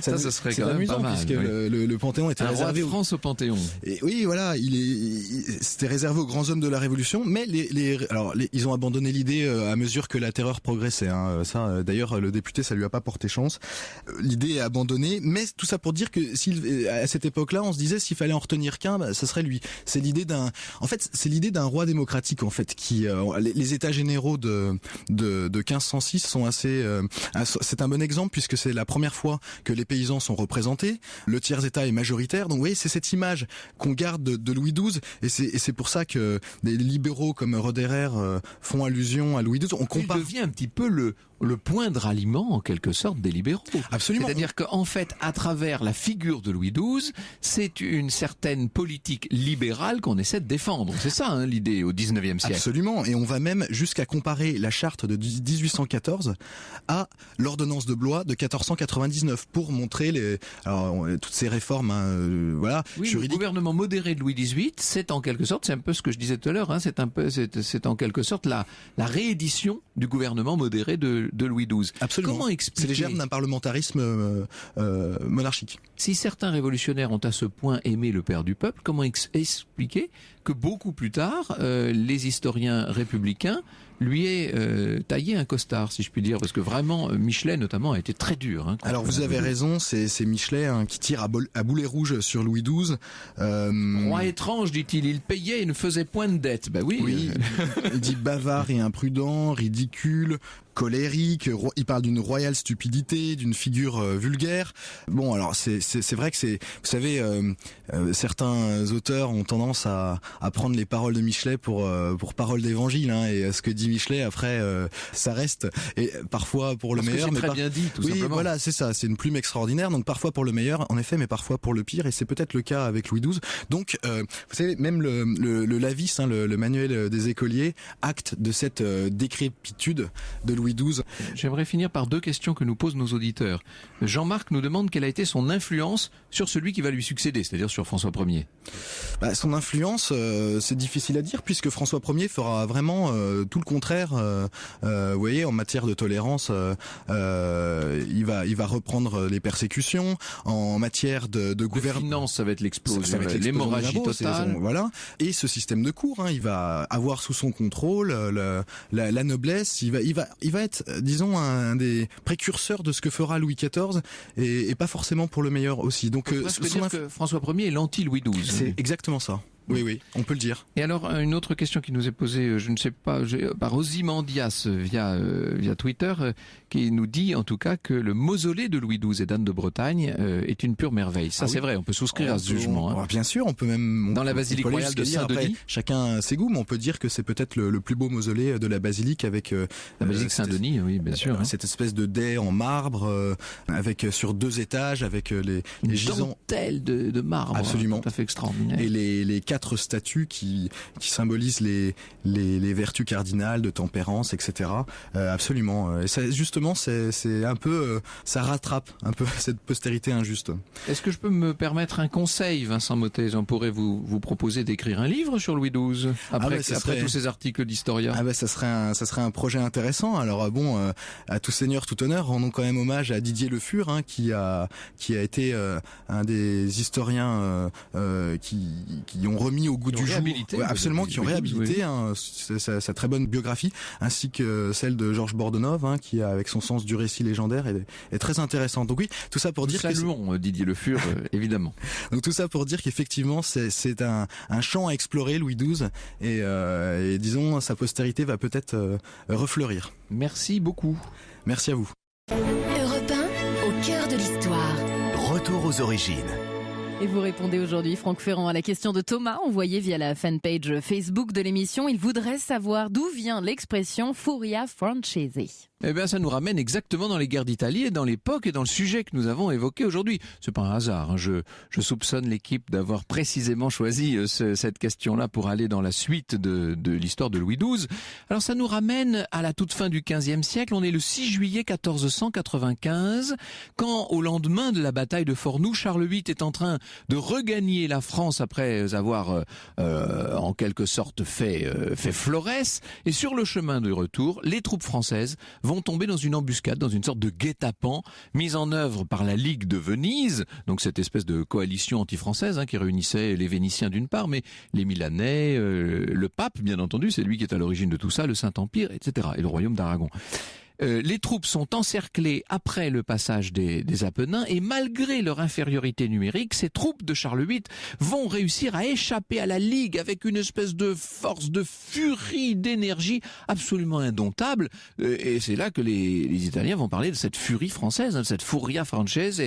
ça serait quand même amusant, pas mal, puisque le Panthéon était réservé roi de France au Panthéon. Et oui, voilà, c'était réservé aux grands hommes de la Révolution, mais ils ont abandonné l'idée à mesure que la terreur progressait. D'ailleurs, le député, ça lui a pas porté chance. L'idée est abandonnée, mais tout ça pour dire que à cette époque-là, on se disait s'il fallait en retenir qu'un, ça serait lui. C'est l'idée d'un roi démocratique, en fait, qui les états généraux de 1506 sont assez c'est un bon exemple puisque c'est la première fois que les paysans sont représentés, le tiers état est majoritaire. Donc vous voyez, c'est cette image qu'on garde de Louis XII et c'est pour ça que des libéraux comme Roederer font allusion à Louis XII. On compare. Il devient un petit peu le point de ralliement en quelque sorte des libéraux. Absolument. C'est-à-dire qu'en fait, à travers la figure de Louis XII, c'est une certaine politique libérale qu'on essaie de défendre. C'est ça l'idée au XIXe siècle. Absolument. Et on va même jusqu'à comparer la charte de 1814 à l'ordonnance de Blois de 1499 pour montrer toutes ces réformes. Oui, le gouvernement modéré de Louis XVIII, c'est en quelque sorte, c'est un peu ce que je disais tout à l'heure, c'est en quelque sorte la réédition du gouvernement modéré de Louis XII. Absolument. Comment expliquer? C'est les germes d'un parlementarisme monarchique. Si certains révolutionnaires ont à ce point aimé le père du peuple, comment expliquer que beaucoup plus tard, les historiens républicains lui ait taillé un costard, si je puis dire, parce que vraiment Michelet notamment a été très dur. Hein, alors vous avez raison, c'est Michelet qui tire à boulet rouge sur Louis XII. Roi étrange, dit-il, il payait et ne faisait point de dette. Ben oui. Il dit bavard et imprudent, ridicule, colérique, il parle d'une royale stupidité, d'une figure vulgaire. Bon, alors c'est vrai que vous savez, certains auteurs ont tendance à prendre les paroles de Michelet pour paroles d'évangile, hein, et ce que dit Michelet après, ça reste, et parfois pour le meilleur, mais très bien dit, tout simplement. Voilà, c'est ça, c'est une plume extraordinaire, donc parfois pour le meilleur, en effet, mais parfois pour le pire, et c'est peut-être le cas avec Louis XII. Donc, vous savez, même le Lavis, hein, le manuel des écoliers, acte de cette décrépitude de Louis XII. J'aimerais finir par 2 questions que nous posent nos auditeurs. Jean-Marc nous demande quelle a été son influence sur celui qui va lui succéder, c'est-à-dire sur François Ier. Son influence, c'est difficile à dire, puisque François Ier fera vraiment tout le contraire. Vous voyez, en matière de tolérance, il va reprendre les persécutions. En matière de gouvernement, finance, ça va être l'explosion, l'hémorragie totale. Voilà. Et ce système de cour, hein, il va avoir sous son contrôle la noblesse. Il va être, disons, un des précurseurs de ce que fera Louis XIV, et pas forcément pour le meilleur aussi. Donc, dire que François Ier est l'anti-Louis XII. C'est exactement ça. Oui, on peut le dire. Et alors, une autre question qui nous est posée, je ne sais pas, par Ozymandias via Twitter, qui nous dit en tout cas que le mausolée de Louis XII et d'Anne de Bretagne est une pure merveille. Ça, c'est vrai, on peut souscrire à ce jugement. Hein. Bien sûr, on peut même... Dans la basilique royale de Saint-Denis. Chacun ses goûts, mais on peut dire que c'est peut-être le plus beau mausolée de la basilique, avec... la basilique Saint-Denis, oui, bien sûr. Cette espèce de dais en marbre, avec sur 2 étages, avec les gisants... dentelle de marbre. Absolument. Tout à fait extraordinaire. Et les 4 statues qui symbolisent les vertus cardinales de tempérance, etc. Absolument. Et ça, justement, c'est un peu, ça rattrape un peu cette postérité injuste. Est-ce que je peux me permettre un conseil, Vincent Mottez? On pourrait vous proposer d'écrire un livre sur Louis XII après tous ces articles d'Historia. Ça serait un projet intéressant. Alors à tout seigneur, tout honneur, rendons quand même hommage à Didier Le Fur, hein, qui a été un des historiens qui ont remis au goût du jour, absolument, qui ont réhabilité sa très bonne biographie, ainsi que celle de Georges Bordenov, hein, qui avec son sens du récit légendaire est très intéressante. Donc oui, tout ça pour dire que Didier Le Fur, évidemment. Donc tout ça pour dire qu'effectivement c'est un champ à explorer, Louis XII, et disons sa postérité va peut-être refleurir. Merci beaucoup. Merci à vous. Europe 1, au cœur de l'histoire. Retour aux origines. Et vous répondez aujourd'hui, Franck Ferrand, à la question de Thomas, envoyée via la fanpage Facebook de l'émission. Il voudrait savoir d'où vient l'expression Furia Francese. Eh bien, ça nous ramène exactement dans les guerres d'Italie et dans l'époque et dans le sujet que nous avons évoqué aujourd'hui. C'est pas un hasard, hein. Je soupçonne l'équipe d'avoir précisément choisi cette question-là pour aller dans la suite de l'histoire de Louis XII. Alors, ça nous ramène à la toute fin du XVe siècle. On est le 6 juillet 1495, quand, au lendemain de la bataille de Fornoux, Charles VIII est en train de regagner la France après avoir, en quelque sorte, fait florès. Et sur le chemin de retour, les troupes françaises vont tomber dans une embuscade, dans une sorte de guet-apens mise en œuvre par la Ligue de Venise, donc cette espèce de coalition anti-française, hein, qui réunissait les Vénitiens d'une part, mais les Milanais, le pape, bien entendu, c'est lui qui est à l'origine de tout ça, le Saint-Empire, etc., et le royaume d'Aragon. Les troupes sont encerclées après le passage des Apennins, et malgré leur infériorité numérique, ces troupes de Charles VIII vont réussir à échapper à la Ligue avec une espèce de force, de furie, d'énergie absolument indomptable. Et c'est là que les Italiens vont parler de cette furie française, de cette Furia Francese,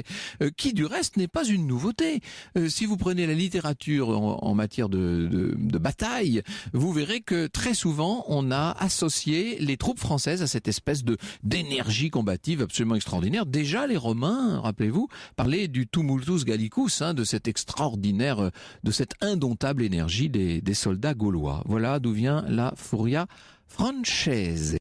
qui du reste n'est pas une nouveauté. Si vous prenez la littérature en matière de bataille, vous verrez que très souvent on a associé les troupes françaises à cette espèce d'énergie combative absolument extraordinaire. Déjà, les Romains, rappelez-vous, parlaient du tumultus gallicus, hein, de cette extraordinaire, de cette indomptable énergie des soldats gaulois. Voilà d'où vient la Furia Francese.